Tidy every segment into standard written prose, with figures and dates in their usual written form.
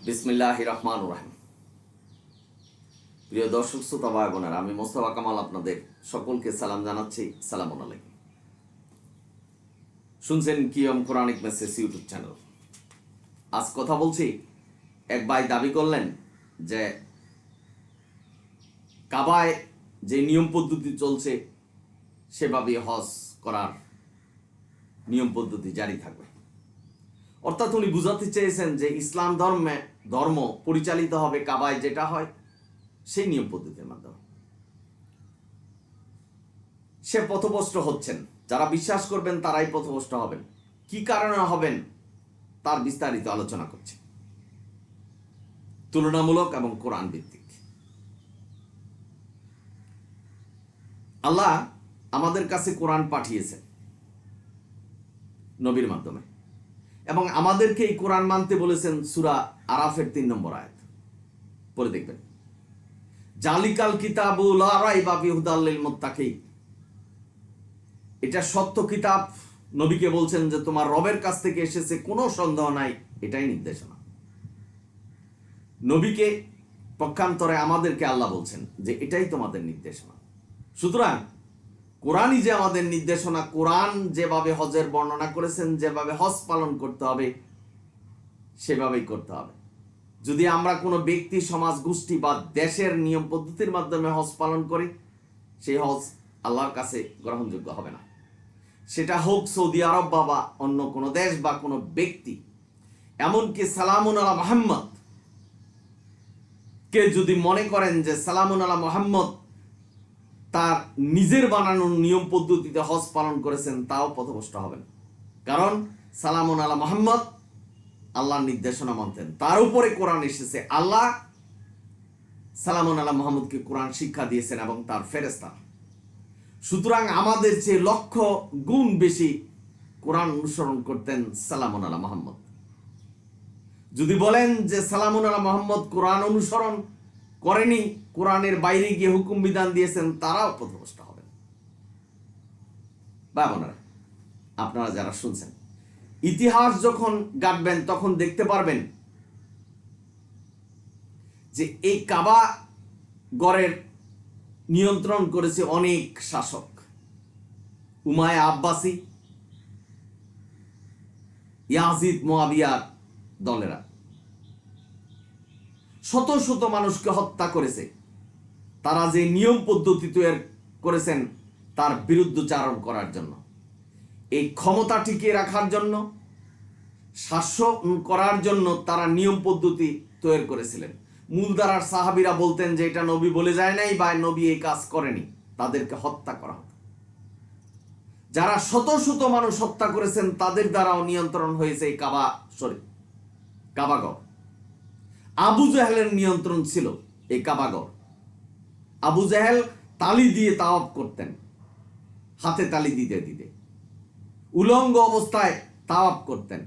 বিসমিল্লাহির রহমানির রহিম। প্রিয় দর্শক শ্রোতা ভাই বোনেরা, আমি মোস্তফা কামাল আপনাদের সকলকে সালাম জানাচ্ছি। সালামুন আলাইকুম। শুনছেন কিয়ম কোরআনিক মেসেজ ইউটিউব চ্যানেল। আজ কথা বলছি, এক ভাই দাবি করলেন যে কাবায় যে নিয়ম পদ্ধতি চলছে সেভাবে হজ করার নিয়ম পদ্ধতি জারি থাকবে। অর্থাৎ উনি বুঝাতে চেয়েছেন যে ইসলাম ধর্ম পরিচালিত হবে কাবায় যেটা হয় সেই নিয়ম পদ্ধতির মাধ্যমে। সে পথভ্রষ্ট হচ্ছেন। যারা বিশ্বাস করবেন তারাই পথভ্রষ্ট হবেন। কি কারণে হবেন তার বিস্তারিত আলোচনা করছে, তুলনামূলক এবং কোরআন ভিত্তিক। আল্লাহ আমাদের কাছে কোরআন পাঠিয়েছেন নবীর মাধ্যমে, এবং আমাদেরকে এই কোরআন মানতে বলেছেন সূরা আরাফের ৩ নম্বর আয়াত পড়ে দেখবেন। জালিকাল কিতাবু লা রাইবা ফিহি হুদাল লিল মুত্তাকিন। এটা সত্য কিতাব। নবীকে বলছেন যে তোমার রবের কাছ থেকে এসেছে, কোনো সন্দেহ নাই, এটাই নির্দেশনা। নবীকে পক্ষান্তরে আমাদেরকে আল্লাহ বলছেন যে এটাই তোমাদের নির্দেশনা। সুতরাং কোরআনই যে আমাদের নির্দেশনা, কোরআন যেভাবে হজের বর্ণনা করেছেন, যেভাবে হজ পালন করতে হবে সেভাবেই করতে হবে। যদি আমরা কোনো ব্যক্তি, সমাজ, গোষ্ঠী বা দেশের নিয়ম পদ্ধতির মাধ্যমে হজ পালন করি, সেই হজ আল্লাহর কাছে গ্রহণযোগ্য হবে না। সেটা হোক সৌদি আরব বা অন্য কোনো দেশ বা কোনো ব্যক্তি। এমনকি সালামুন আলা মুহাম্মদ কে যদি মনে করেন যে সালামুন আলা মুহাম্মদ তার নিজের বানানো নিয়ম পদ্ধতিতে হজ পালন করেছেন, তাও পথভ্রষ্ট হবেন। কারণ সালামুন আলা মুহাম্মদ আল্লাহর নির্দেশনা মানতেন, তার উপরে কোরআন এসেছে। আল্লাহ সালামুন আলা মুহাম্মদকে কোরআন শিক্ষা দিয়েছেন এবং তার ফেরেশতা। সুতরাং আমাদের চেয়ে লক্ষ গুণ বেশি কোরআন অনুসরণ করতেন সালামুন আলা মুহাম্মদ। যদি বলেন যে সালামুন আলা মুহাম্মদ কোরআন অনুসরণ করেনি, কোরআনের বাইরে গিয়ে হুকুম বিধান দিয়েছেন, তারাও পথভ্রষ্ট হবেন। বাবারা, আপনারা যারা শুনছেন, ইতিহাস যখন গাঁটবেন তখন দেখতে পারবেন যে এই কাবা গড়ের নিয়ন্ত্রণ করেছে অনেক শাসক। উমাইয়া আব্বাসী, ইয়াজিদ, মুআবিয়ার দলেরা শত শত মানুষকে হত্যা করেছে। তারা যে নিয়ম পদ্ধতি তৈরি করেছেন তার বিরুদ্ধচারণ করার জন্য, এই ক্ষমতা টিকিয়ে রাখার জন্য, শাসন করার জন্য তারা নিয়ম পদ্ধতি তৈরি করেছিলেন। মূলধারার সাহাবীরা বলতেন যে এটা নবী বলে যায় নাই বা নবী এই কাজ করেনি, তাদেরকে হত্যা করা হতো। যারা শত শত মানুষ হত্যা করেছেন তাদের দ্বারাও নিয়ন্ত্রণ হয়েছে এই কাবাগর। আবু জাহেলের নিয়ন্ত্রণ ছিল এই কাবাগর। আবু জাহেল তালি দিয়ে তাওয়াফ করতেন, হাতে তালি দিতে দিতে উলঙ্গ অবস্থায় তাওয়াফ করতেন।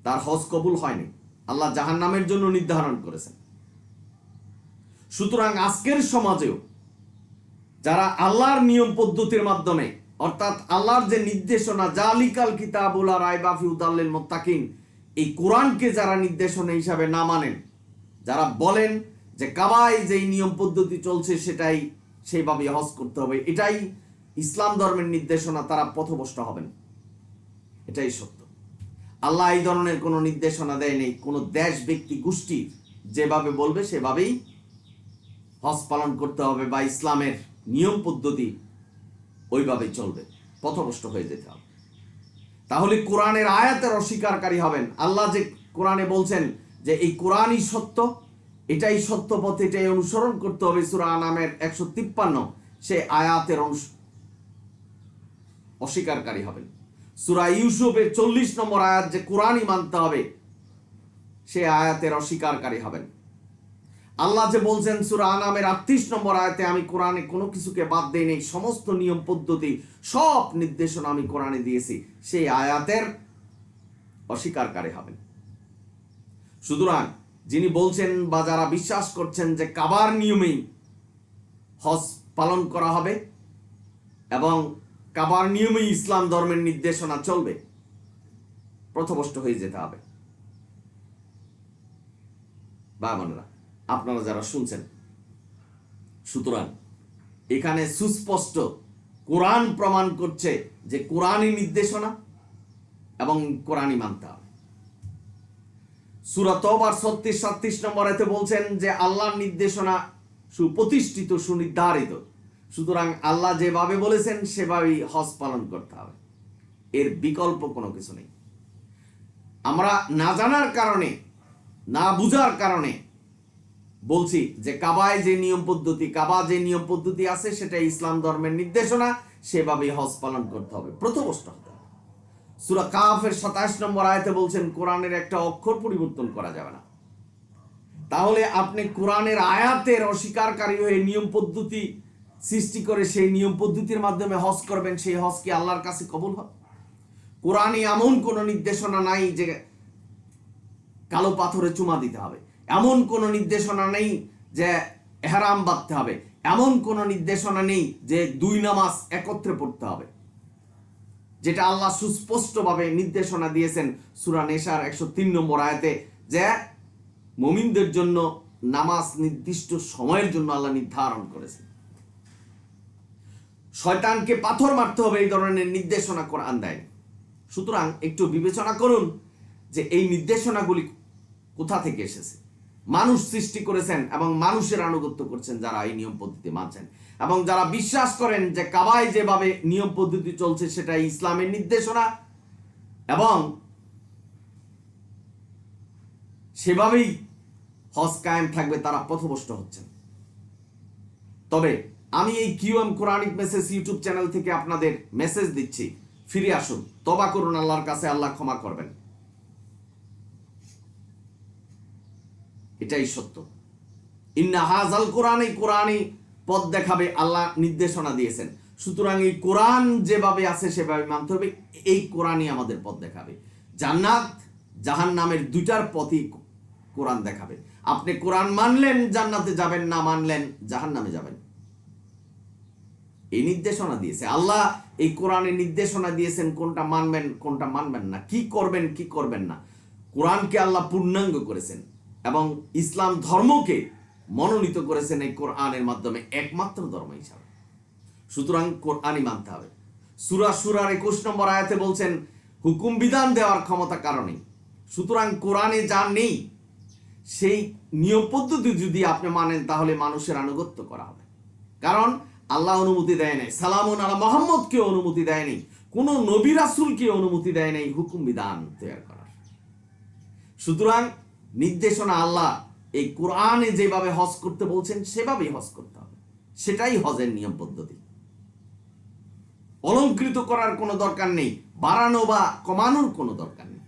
তার হজ কবুল হয়নি, আল্লাহ জাহান্নামের জন্য নির্ধারণ করেছেন। সুতরাং আজকের সমাজেও যারা আল্লাহর নিয়ম পদ্ধতির মাধ্যমে, অর্থাৎ আল্লাহর যে নির্দেশনা, জালিকাল কিতাবু লা রাইবা ফিহি হুদাল লিল মুত্তাকিন, এই কোরআনকে যারা নির্দেশনা হিসাবে না মানেন, যারা বলেন যে কাবায় যেই নিয়ম পদ্ধতি চলছে সেটাই সেইভাবে হজ করতে হবে, এটাই ইসলাম ধর্মের নির্দেশনা, তারা পথভ্রষ্ট হবেন। এটাই সত্য। আল্লাহ এই ধরনের কোনো নির্দেশনা দেয়নি। কোনো দেশ, ব্যক্তি, গোষ্ঠী যেভাবে বলবে সেভাবেই হজ পালন করতে হবে বা ইসলামের নিয়ম পদ্ধতি ওইভাবেই চলবে, পথভ্রষ্ট হয়ে যেতে হবে। তাহলে কোরআনের আয়াতের অস্বীকারী হবেন। আল্লাহ যে কোরআনে বলছেন যে এই কোরআনই সত্য, এটাই সত্য পথ, এটাই অনুসরণ করতে হবে, সূরা আনামের 153 সেই আয়াতের অস্বীকারী হবেন। সূরা ইউসুফের 40 নম্বর আয়াত যে কোরআনই মানতে হবে, সে আয়াতের অস্বীকারী হবেন। আল্লাহ যে বলছেন সূরা আনামের 38 নম্বর আয়াতে, আমি কোরআনে কোনো কিছুকে বাদ দেইনি, সমস্ত নিয়ম পদ্ধতি, সব নির্দেশনা আমি কোরআনে দিয়েছি, সেই আয়াতের অস্বীকারী হবেন। সুতরাং যিনি বলছেন বা যারা বিশ্বাস করছেন যে কাবার নিয়মেই হজ পালন করা হবে এবং কাবার নিয়মেই ইসলাম ধর্মের নির্দেশনা চলবে, পথভ্রষ্ট হয়ে যেতে হবে। বা বোনেরা, আপনারা যারা শুনছেন, সুতরাং এখানে সুস্পষ্ট কোরআন প্রমাণ করছে যে কোরআনই নির্দেশনা এবং কোরআনই মানতে হবে। সূরা তওবার 36-37 নম্বর আয়াতে বলছেন যে আল্লাহর নির্দেশনা সুপ্রতিষ্ঠিত, সুনির্ধারিত। সুতরাং আল্লাহ যেভাবে বলেছেন সেভাবেই হজ পালন করতে হবে, এর বিকল্প কোনো কিছু নেই। আমরা না জানার কারণে, না বুঝার কারণে বলছি যে কাবা যে নিয়ম পদ্ধতি আছে সেটা ইসলাম ধর্মের নির্দেশনা, সেভাবেই হজ পালন করতে হবে, প্রথমষ্ট হতে হবে। সূরা কাফের 27 নম্বর আয়াতে বলছেন কোরআনের একটা অক্ষর পরিবর্তন করা যাবে না। তাহলে আপনি কোরআনের আয়াতের অস্বীকারী হয়ে নিয়ম পদ্ধতি সৃষ্টি করে সেই নিয়ম পদ্ধতির মাধ্যমে হজ করবেন, সেই হজ কি আল্লাহর কাছে কবুল হবে? কোরআনে এমন কোনো নির্দেশনা নাই যে কালো পাথরে চুমা দিতে হবে, এমন কোনো নির্দেশনা নেই যে ইহরাম বাঁধতে হবে, এমন কোনো নির্দেশনা নেই যে 2 নামাজ একত্রে পড়তে হবে, যেটা আল্লাহ সুস্পষ্টভাবে নির্দেশনা দিয়েছেন সূরা নিসার 103 নম্বর আয়াতে, যে মুমিনদের জন্য নামাজ নির্দিষ্ট সময়ের জন্য আল্লাহ নির্ধারণ করেছেন। শয়তানকে পাথর মারতে হবে, এই ধরনের নির্দেশনা কোরআন দেয়। সুতরাং একটু বিবেচনা করুন যে এই নির্দেশনাগুলি কোথা থেকে এসেছে। মানুষ সৃষ্টি করেছেন এবং মানুষের আনুগত্য করছেন যারা এই নিয়ম পদ্ধতি মানছেন, এবং যারা বিশ্বাস করেন যে কাবায় যেভাবে নিয়ম পদ্ধতি চলছে সেটা ইসলামের নির্দেশনা এবং সেভাবেই হজ কায়েম থাকবে, তারা পথভ্রষ্ট হচ্ছেন। তবে আমি এই QM Quranic message YouTube channel থেকে আপনাদের মেসেজ দিচ্ছি, ফিরে আসুন, তওবা করুন আল্লাহর কাছে, আল্লাহ ক্ষমা করবেন। এটাই সত্য। ইন্না হাযাল কোরআন, এই কোরআনই পথ দেখাবে, আল্লাহ নির্দেশনা দিয়েছেন। সুতরাং এই কোরআন যেভাবে আছে সেভাবে মানতে হবে, এই কোরআনই আমাদের পথ দেখাবে। জান্নাত জাহান্নামের দুইটার পথই কোরআন দেখাবে। আপনি কোরআন মানলেন জান্নাতে যাবেন, না মানলেন জাহান্নামে যাবেন। এই নির্দেশনা দিয়েছে আল্লাহ, এই কোরআনে নির্দেশনা দিয়েছেন কোনটা মানবেন কোনটা মানবেন না, কি করবেন কি করবেন না। কোরআনকে আল্লাহ পূর্ণাঙ্গ করেছেন এবং ইসলাম ধর্মকে মনোনীত করেছেন এই কোরআনের মাধ্যমে একমাত্র ধর্ম হিসাবে। সুতরাং কোরআনই মানতে হবে। সূরা শুরার 21 নম্বর আয়াতে বলছেন হুকুম বিধান দেওয়ার ক্ষমতা কারণে। সুতরাং কোরআনে যা নেই সেই নিয়ম পদ্ধতি যদি আপনি মানেন তাহলে মানুষের আনুগত্য করা হবে, কারণ আল্লাহ অনুমতি দেয় নাই, সালামুন আলা মুহাম্মদকে অনুমতি দেয়নি, কোন নবী রাসূলকে অনুমতি দেয় নাই হুকুম বিধান তৈরি করার। সুতরাং নির্দেশনা আল্লাহ এই কোরআনে যেভাবে হজ করতে বলছেন সেভাবেই হজ করতে হবে, সেটাই হজের নিয়ম পদ্ধতি। অলংকৃত করার কোনো দরকার নেই, বাড়ানো বা কমানোর কোনো দরকার নেই,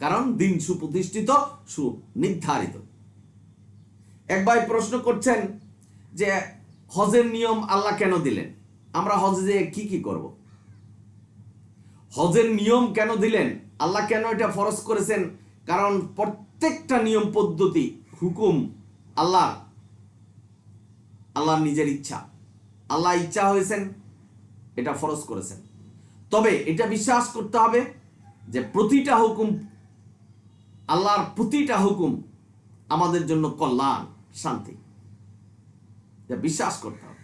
কারণ দিন সুপ্রতিষ্ঠিত, সুনির্ধারিত। এক ভাই প্রশ্ন করছেন যে হজের নিয়ম আল্লাহ কেন দিলেন, আমরা হজে কি কি করব? হজের নিয়ম কেন দিলেন, আল্লাহ কেন এটা ফরজ করেছেন? কারণ প্রত্যেকটা নিয়ম পদ্ধতি হুকুম আল্লাহর নিজের ইচ্ছা, আল্লাহ ইচ্ছা হয়েছেন এটা ফরজ করেছেন। তবে এটা বিশ্বাস করতে হবে যে প্রতিটা হুকুম, আল্লাহর প্রতিটা হুকুম আমাদের জন্য কল্যাণ, শান্তি, বিশ্বাস করতে হবে।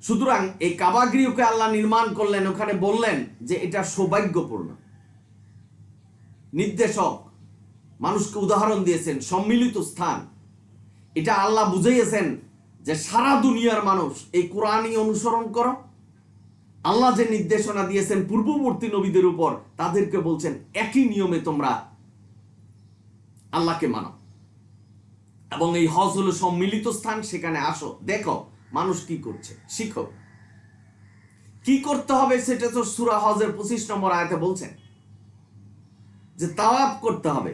সুতরাং এই কাবা গৃহকে আল্লাহ নির্মাণ করলেন, ওখানে বললেন যে এটা সৌভাগ্যপূর্ণ, নির্দেশক, মানুষকে উদাহরণ দিয়েছেন, সম্মিলিত স্থান। এটা আল্লাহ বুঝাইয়েছেন যে সারা দুনিয়ার মানুষ এই কোরআনই অনুসরণ করো। আল্লাহ যে নির্দেশনা দিয়েছেন পূর্ববর্তী নবীদের উপর, তাদেরকে বলছেন একই নিয়মে তোমরা আল্লাহকে মানো, এবং এই হজ হলো সম্মিলিত স্থান, সেখানে আসো, দেখো মানুষ কি করছে, শিখো। কি করতে হবে সেটা তো সূরা হজের 25 নম্বর আয়াতে বলছেন যে তাওয়াফ করতে হবে,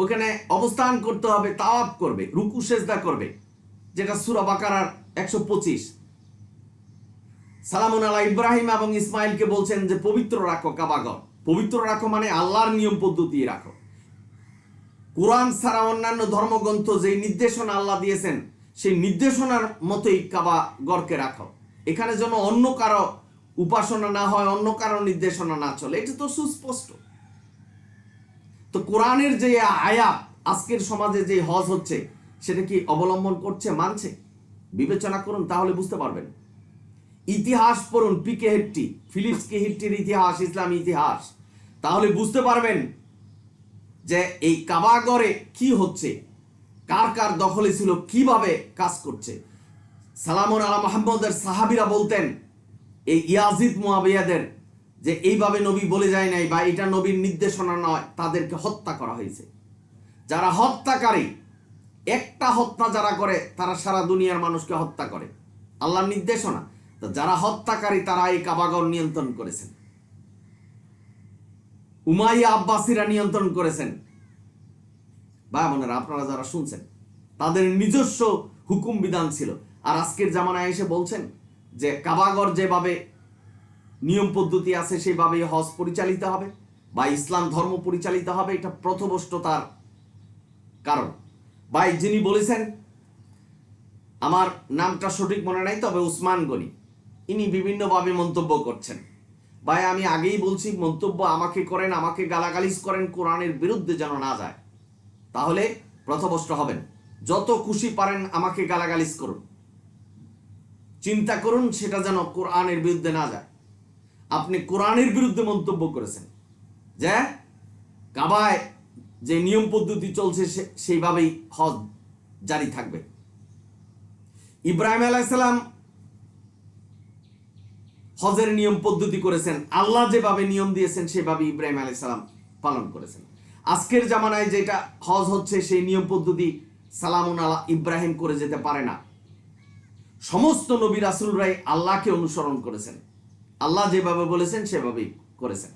ওখানে অবস্থান করতে হবে, তাওয়াফ করবে, রুকু সেজদা করবে, যেটা সূরা বাকারার 125। সালামুন আলা ইব্রাহিম এবং ইসমাইলকে বলছেন যে পবিত্র রাখো কাবাঘর, পবিত্র রাখো মানে আল্লাহর নিয়ম পদ্ধতি রাখো। কোরআন ছাড়া অন্যান্য ধর্মগ্রন্থ যে নির্দেশনা আল্লাহ দিয়েছেন সেই নির্দেশনার মতোই কাবাঘরকে রাখো, এখানে যেন অন্য কারো উপাসনা না হয়, অন্য কারো নির্দেশনা না চলে, এটা তো সুস্পষ্ট। তো কোরআনের যে আয়াত আজকের সমাজে যে হজ হচ্ছে সেটা কি অবলম্বন করছে, মানছে? বিবেচনা করুন, তাহলে বুঝতে পারবেন। ইতিহাস পড়ুন, পিকে হেট্টি, ফিলিপস কে হেট্টির ইতিহাস, ইসলামী ইতিহাস, তাহলে বুঝতে পারবেন যে এই কাবাগরে কি হচ্ছে, কার কার দখলে ছিল, কিভাবে কাজ করছে। সালামুন আলা মুহাম্মদের সাহাবীরা বলতেন এই ইয়াজিদ মুয়াবিয়াদের যে এইভাবে নবী বলে যায় নাই বা এটা নবীর নির্দেশনা নয়, তাদেরকে হত্যা করা হয়েছে। যারা হত্যাকারী, একটা হত্যা যারা করে তারা সারা দুনিয়ার মানুষকে হত্যা করে, আল্লাহর নির্দেশনা। তো যারা হত্যাকারী তারা এই কাবাগর নিয়ন্ত্রণ করেছেন, উমাইয়া আব্বাসীরা নিয়ন্ত্রণ করেছেন। ভাই বোনেরা, আপনারা যারা শুনছেন, তাদের নিজস্ব হুকুম বিধান ছিল। আর আজকের জামানায় এসে বলছেন যে কাবাগর যেভাবে নিয়ম পদ্ধতি আছে সেইভাবে হজ পরিচালিত হবে বা ইসলাম ধর্ম পরিচালিত হবে, এটা পথভ্রষ্টতার কারণ। ভাই যিনি বলেছেন, আমার নামটা সঠিক মনে নাই, তবে উসমান গনি, ইনি বিভিন্নভাবে মন্তব্য করছেন। ভাই আমি আগেই বলছি, মন্তব্য আমাকে করেন, আমাকে গালাগালিজ করেন, কোরআনের বিরুদ্ধে যেন না যায়, তাহলে পথভ্রষ্ট হবেন। যত খুশি পারেন আমাকে গালাগালিজ করুন, চিন্তা করুন সেটা যেন কোরআনের বিরুদ্ধে না যায়। আপনি কোরআনের বিরুদ্ধে মন্তব্য করেছেন যে কাবায় যে নিয়ম পদ্ধতি চলছে সেইভাবেই হজ জারি থাকবে। ইব্রাহিম আলাইহিস সালাম হজের নিয়ম পদ্ধতি করেছেন, আল্লাহ যেভাবে নিয়ম দিয়েছেন সেভাবে ইব্রাহিম আলাইহিস সালাম পালন করেছেন। আজকের জামানায় যেটা হজ হচ্ছে সেই নিয়ম পদ্ধতি সালামুন আলা ইব্রাহিম করে যেতে পারে না। সমস্ত নবী রাসূলরাই আল্লাহকে অনুসরণ করেছেন, আল্লাহ যেভাবে বলেছেন সেভাবেই করেছেন।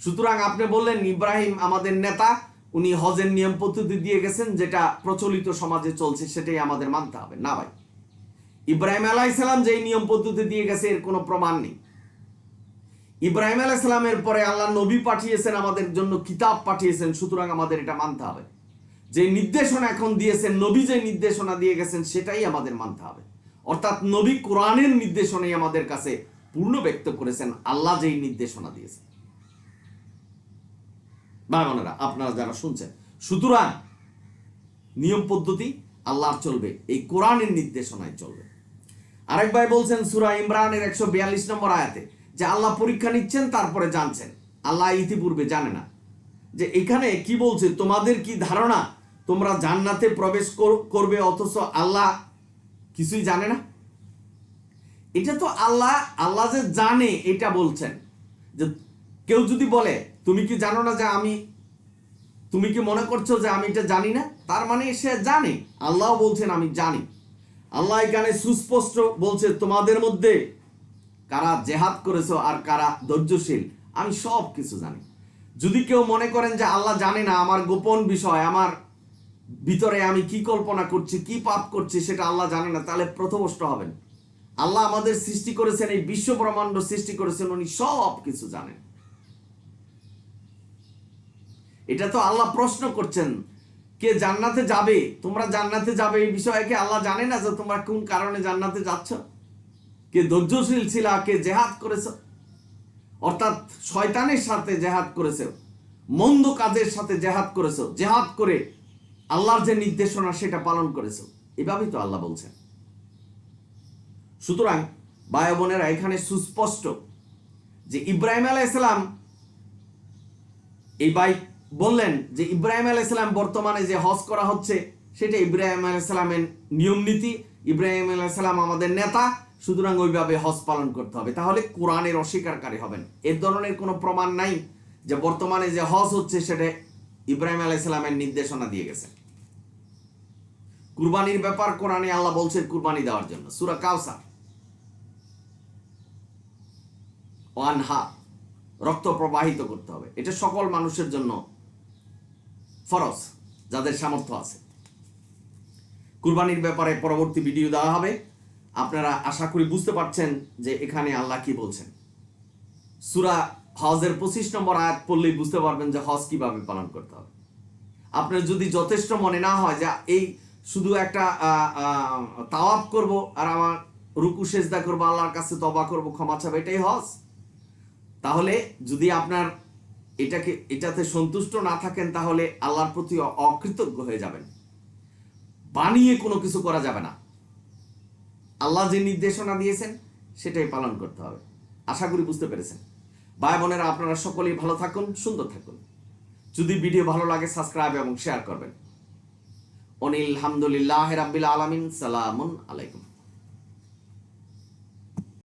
সুতরাং আপনি বললেন ইব্রাহিম আমাদের নেতা, উনি হজের নিয়ম পদ্ধতি দিয়ে গেছেন, যেটা প্রচলিত সমাজে চলছে সেটাই আমাদের মানতে হবে। না ভাই, ইব্রাহিম আলাইহিস সালাম যেই নিয়ম পদ্ধতি দিয়ে গেছে এর কোনো প্রমাণ নেই। ইব্রাহিম আলাইহিস সালামের পরে আল্লাহ নবী পাঠিয়েছেন, আমাদের জন্য কিতাব পাঠিয়েছেন, সুতরাং আমাদের এটা মানতে হবে। যে নির্দেশনা এখন দিয়েছেন, নবী যে নির্দেশনা দিয়ে গেছেন সেটাই আমাদের মানতে হবে। অর্থাৎ নবী কোরআনের নির্দেশনাই আমাদের কাছে পূর্ণ ব্যক্ত করেছেন, আল্লাহ যেই নির্দেশনা দিয়েছেন। ভাই বোনেরা, আপনারা যারা শুনছেন, সুতরাং নিয়ম পদ্ধতি আল্লাহর চলবে, এই কোরআনের নির্দেশনায় চলবে। আরেক ভাই বলছেন সূরা ইমরানের 142 নম্বর আয়াতে যে আল্লাহ পরীক্ষা নিচ্ছেন তারপরে জানছেন, আল্লাহ ইতিপূর্বে জানে না। যে এখানে কি বলছে, তোমাদের কি ধারণা তোমরা জান্নাতে প্রবেশ করবে অথচ আল্লাহ কিছুই জানে না? এটা তো আল্লাহ যে জানে এটা বলছেন। যে কেউ যদি বলে তুমি কি জানো না যে তুমি কি মনে করছো যে আমি এটা জানি না, তার মানে সে জানে। আল্লাহ বলছেন আমি জানি। আল্লাহ এখানে সুস্পষ্ট বলছে তোমাদের মধ্যে কারা জেহাদ করেছো আর কারা ধৈর্যশীল, আমি সব কিছু জানি। যদি কেউ মনে করেন যে আল্লাহ জানে না, আমার গোপন বিষয়, আমার ভিতরে আমি কি কল্পনা করছি, কি পাপ করছি সেটা আল্লাহ জানে না, তাহলে পথভ্রষ্ট হবেন। আল্লাহ আমাদের সৃষ্টি করেছেন, এই বিশ্ব ব্রহ্মাণ্ড সৃষ্টি করেছেন, উনি সব কিছু জানেন। এটা তো আল্লাহ প্রশ্ন করছেন, কে জান্নাতে যাবে, তোমরা জান্নাতে যাবে, এই বিষয়ে কি আল্লাহ জানে না যে তোমরা কোন কারণে জান্নাতে যাচ্ছ? কে ধৈর্যশীল ছিল, কে জেহাদ করেছো, অর্থাৎ শয়তানের সাথে জেহাদ করেছো, মন্দ কাজের সাথে জেহাদ করেছো, জেহাদ করে আল্লাহর যে নির্দেশনা সেটা পালন করেছো, এভাবেই তো আল্লাহ বলছেন। সুতরাং ভাই বোনেরা, এখানে সুস্পষ্ট যে ইব্রাহিম আলাইহিস সালাম, এই ভাই বললেন যে ইব্রাহিম আলাইহিস সালাম বর্তমানে যে হজ করা হচ্ছে সেটা ইব্রাহিম আলাইহিস সালামের নিয়ম নীতি, ইব্রাহিম আলাইহিস সালাম আমাদের নেতা, সুতরাং ওইভাবে হজ পালন করতে হবে। তাহলে কোরআনের অস্বীকারী হবেন। এর ধরনের কোনো প্রমাণ নাই যে বর্তমানে যে হজ হচ্ছে সেটা ইব্রাহিম আলাইহিস সালামের নির্দেশনা দিয়ে গেছে। কুরবানির ব্যাপার কোরআনে আল্লাহ বলছেন কুরবানি দেওয়ার জন্য, সূরা কাউসার, ওয়ানহা, রক্ত প্রবাহিত করতে হবে। এটা সকল মানুষের জন্য ফরজ, যাদের সামর্থ্য আছে। কুরবানির ব্যাপারে পরবর্তী ভিডিও দেওয়া হবে। আপনারা আশা করি বুঝতে পারছেন যে এখানে আল্লাহ কি বলছেন। সূরা হজের 25 নম্বর আয়াত পড়লেই বুঝতে পারবেন যে হজ কিভাবে পালন করতে হবে। আপনার যদি যথেষ্ট মনে না হয় যে এই শুধু একটা তাওয়াফ করব আর আমার রুকু সেজদা করবো, আল্লাহর কাছে তওবা করব, ক্ষমা চাবো, এটাই হজ? তাহলে যদি আপনার এটাতে সন্তুষ্ট না থাকেন, তাহলে আল্লাহর প্রতি অকৃতজ্ঞ হয়ে যাবেন। বানিয়ে কোনো কিছু করা যাবে না। আল্লাহ যে নির্দেশনা দিয়েছেন সেটাই পালন করতে হবে। আশা করি বুঝতে পেরেছেন। ভাই বোনেরা, আপনারা সকলেই ভালো থাকুন, সুন্দর থাকুন। যদি ভিডিও ভালো লাগে সাবস্ক্রাইব এবং শেয়ার করবেন। অনিল হামদুলিল্লাহ রাব্বিল আলামিন। সালামুন আলাইকুম।